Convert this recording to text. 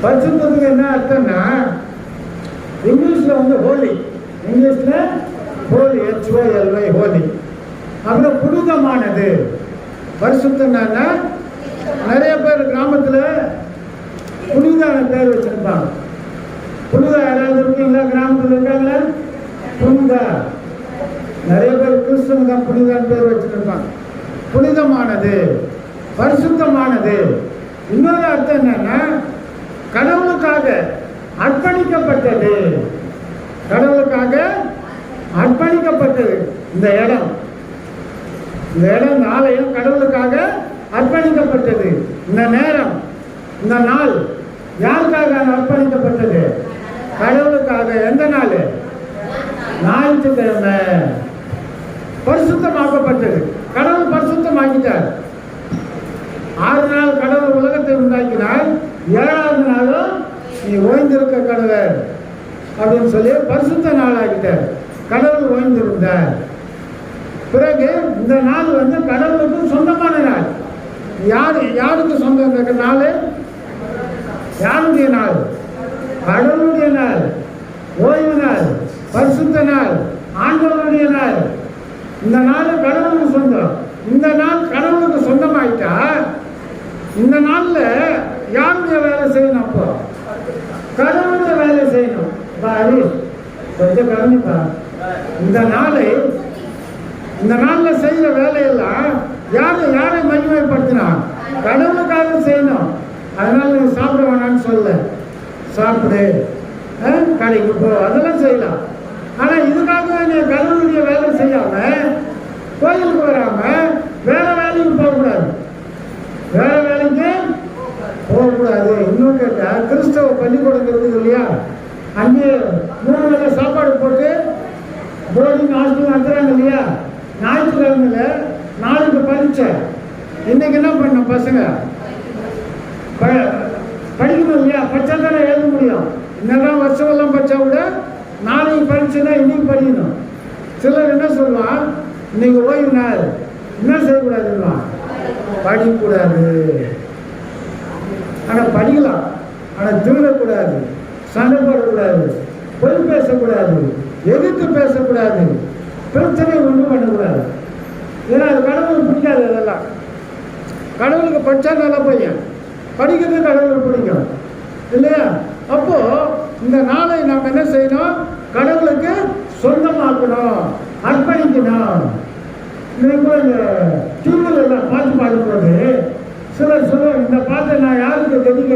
பரிசுத்தத்துக்கு என்ன அர்த்தம்னா, இங்கிலீஷில் வந்து ஹோலி, இங்கிலீஷில் ஹோலி, HOLY, ஹோலி. அப்புறம் புனிதமானது. பரிசுத்தம்னா நிறைய பேர் கிராமத்தில் புனிதான பேர் வச்சிருப்பாங்க. புனிதா யாராவது இருக்கீங்களா? கிராமத்தில் இருக்காங்களா? புனிதா நிறைய பேர் கிறிஸ்தவங்க தான் புனிதான பேர் வச்சிருப்பாங்க. புனிதமானது, பரிசுத்தமானது. இன்னொரு அர்த்தம் என்னன்னா, கடவுளுக்காக அர்ப்பணிக்கப்பட்டது. கடவுளுக்காக அர்ப்பணிக்கப்பட்டது. இந்த இடம், இந்த ஆலயம் கடவுளுக்காக அர்ப்பணிக்கப்பட்டது. இந்த நேரம், இந்த நாள் யாருக்காக அர்ப்பணிக்கப்பட்டது? கடவுளுக்காக. எந்த நாள்? ஞாயிற்றுக்கிழமை. பரிசுத்தமாக்கப்பட்டது. கடவுள் பரிசுத்தமாக்கிட்டார். 6 நாள் கடவுள் உலகத்தை உண்டாக்கினார். 7ஆவது நாளும் நீ ஓய்ந்திருக்க கடவுள் அப்படின்னு சொல்லி பரிசுத்த நாள் ஆகிட்டார். கடவுள் ஓய்ந்திருந்தார். பிறகு இந்த நாள் வந்து கடவுளுக்கு சொந்தமான நாள். யாருக்கு சொந்தம் இந்த நாள்? யாருடைய நாள்? கடவுளுடைய நாள். ஓய்வு நாள், பரிசுத்த நாள், ஆண்டவருடைய நாள். இந்த நாள் கடவுளுக்கு சொந்தம். இந்த நாள் கடவுளுக்கு சொந்தமாயிட்டா இந்த நாள்ல யாருடைய வேலை செய்யணும்? அப்போ கடவுளுடைய வேலை செய்யணும். கொஞ்சம் கவனிப்பா. இந்த நாள்ல செய்யற வேலையெல்லாம் யாரை மகிமைப்படுத்தினா? கடவுளுக்காக செய்யணும். அதனால நீ சாப்பிட வேணான்னு சொல்ல, சாப்பிடு, கடைக்கு போ, அதெல்லாம் செய்யலாம். ஆனா இதுக்காக நீ கடவுளுடைய வேலை செய்யாம, கோயிலுக்கு வராம வேற வேலைக்கு போகக்கூடாது. வேற வேலைக்கு போகக்கூடாது. இன்னும் கேட்டா, கிறிஸ்தவ பள்ளிக்கூடம் இருக்குது இல்லையா? அங்கே 3 வேளை சாப்பாடு போட்டு போர்டிங் ஹாஸ்டல் நடத்துறாங்க இல்லையா? ஞாயிற்றுக்கிழமையில நாளைக்கு பரீட்சை. இன்னைக்கு என்ன பண்ண பசங்க படிக்கணும் இல்லையா? படிச்சா தானே எழுத முடியும். இன்னதான் வருஷம் எல்லாம் படிச்சா கூட நாளைக்கு பரீட்சைனா இன்னைக்கு படிக்கணும். சிலர் என்ன சொல்லுவான், இன்னைக்கு ஓய்வு நாள், என்ன செய்யக்கூடாதுன்னா படிக்கக்கூடாது. ஆனால் படிக்கலாம். ஆனால் திருடக்கூடாது, சண்டை போடக்கூடாது, பொய் பேசக்கூடாது, எதிர்த்து பேசக்கூடாது, பிரச்சனை ஒன்றும் பண்ணக்கூடாது. ஏன்னா அது கடவுளுக்கு பிடிக்காது. அதெல்லாம் கடவுளுக்கு படித்தா நல்லா பையன், படிக்கிறது கடவுளுக்கு பிடிக்கும் இல்லையா? அப்போ இந்த நாளை நாம் என்ன செய்யணும்? கடவுளுக்கு சொந்தமாக்கணும், அர்ப்பணிக்கணும். இன்னைக்கு இந்த டிவியில் எல்லாம் பாட்டு பாடும்போது சிலர் சொல்லுவாங்க, இந்த பாட்டை நான் யாருக்கு தெரிவிக்க